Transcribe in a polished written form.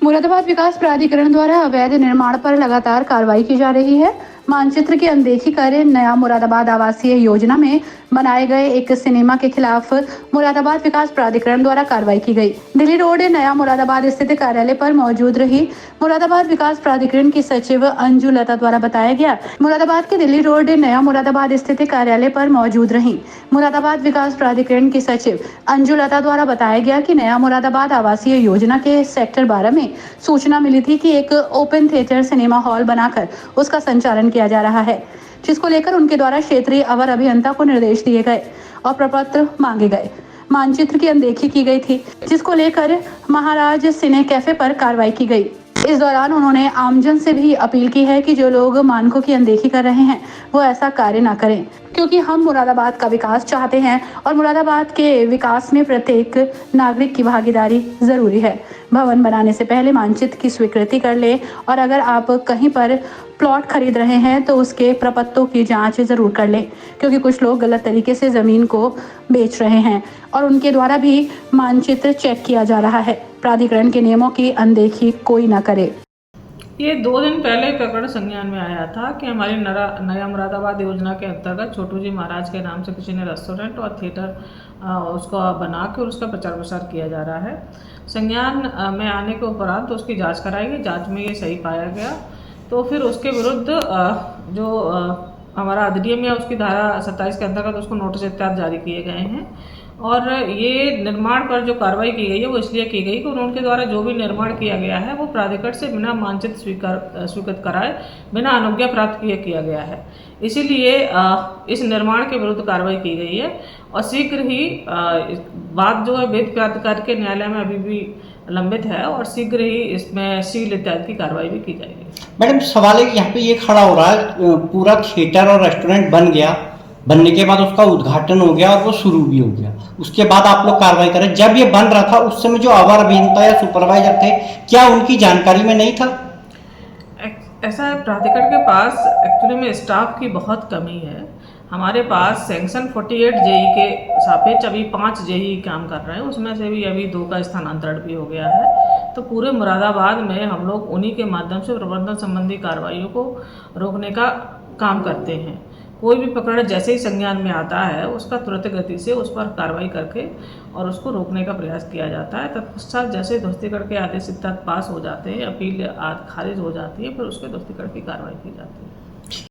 मुरादाबाद विकास प्राधिकरण द्वारा अवैध निर्माण पर लगातार कार्रवाई की जा रही है। मानचित्र की अनदेखी कर नया मुरादाबाद आवासीय योजना में बनाए गए एक सिनेमा के खिलाफ मुरादाबाद विकास प्राधिकरण द्वारा कार्रवाई की गई। दिल्ली रोड नया मुरादाबाद स्थित कार्यालय पर मौजूद रही मुरादाबाद विकास प्राधिकरण की सचिव अंजू लता द्वारा बताया गया, मुरादाबाद के दिल्ली रोड नया मुरादाबाद स्थित कार्यालय पर मौजूद रही मुरादाबाद विकास प्राधिकरण की सचिव अंजू लता द्वारा बताया गया कि नया मुरादाबाद आवासीय योजना के सेक्टर 12 में सूचना मिली थी कि एक ओपन थिएटर सिनेमा हॉल बनाकर उसका संचालन किया जा रहा है, जिसको लेकर उनके द्वारा क्षेत्रीय अवर अभियंता को निर्देश दिए गए और प्रपत्र मांगे गए। मानचित्र की अनदेखी की गई थी, जिसको लेकर महाराज सिने कैफे पर कार्रवाई की गई। इस दौरान उन्होंने आमजन से भी अपील की है कि जो लोग मानकों की अनदेखी कर रहे हैं वो ऐसा कार्य ना करें, क्योंकि हम मुरादाबाद का विकास चाहते हैं और मुरादाबाद के विकास में प्रत्येक नागरिक की भागीदारी जरूरी है। भवन बनाने से पहले मानचित्र की स्वीकृति कर ले और अगर आप कहीं पर प्लॉट खरीद रहे हैं तो उसके प्रपत्रों की जांच जरूर कर लें, क्योंकि कुछ लोग गलत तरीके से जमीन को बेच रहे हैं और उनके द्वारा भी मानचित्र चेक किया जा रहा है। प्राधिकरण के नियमों की अनदेखी कोई न करे। ये 2 दिन पहले प्रकरण संज्ञान में आया था कि हमारी नया मुरादाबाद योजना के अंतर्गत छोटू जी महाराज के नाम से किसी ने रेस्टोरेंट और थिएटर उसका बना के उसका प्रचार प्रसार किया जा रहा है। संज्ञान में आने के उपरांत तो उसकी जांच कराई गई, जांच में ये सही पाया गया तो फिर उसके विरुद्ध जो हमारा अधिनियम है उसकी धारा 27 के अंतर्गत उसको नोटिस इत्यादि जारी किए गए हैं। और ये निर्माण पर जो कार्रवाई की गई है वो इसलिए की गई कि उनके द्वारा जो भी निर्माण किया गया है वो प्राधिकरण से बिना मानचित्र स्वीकृत कराए बिना अनुज्ञा प्राप्त किए किया गया है। इसीलिए इस निर्माण के विरुद्ध कार्रवाई की गई है और शीघ्र ही बात जो है वेद प्राधिकार के न्यायालय में अभी भी लंबित है और शीघ्र ही इसमें सील इत्यादि की कार्रवाई भी की जाएगी। मैडम, सवाल है कि यहाँ पे ये खड़ा हो रहा है, पूरा थिएटर और रेस्टोरेंट बन गया, बनने के बाद उसका उद्घाटन हो गया और वो शुरू भी हो गया, उसके बाद आप लोग कार्रवाई करें। जब ये बन रहा था उस समय जो अवर अभियंता या सुपरवाइजर थे, क्या उनकी जानकारी में नहीं था? ऐसा है, प्राधिकरण के पास एक्चुअली में स्टाफ की बहुत कमी है। हमारे पास सेक्शन 48 जेई के सापेक्ष अभी 5 जेई काम कर रहे हैं, उसमें से भी अभी 2 का स्थानांतरण भी हो गया है। तो पूरे मुरादाबाद में हम लोग उन्हीं के माध्यम से प्रबंधन संबंधी कार्रवाइयों को रोकने का काम करते हैं। कोई भी प्रकरण जैसे ही संज्ञान में आता है उसका तुरंत गति से उस पर कार्रवाई करके और उसको रोकने का प्रयास किया जाता है। तत्पश्चात जैसे ध्वस्तीकरण के आदेश इत्यादि पास हो जाते हैं, अपील खारिज हो जाती है, फिर उसके ध्वस्तीकरण की कार्रवाई की जाती है।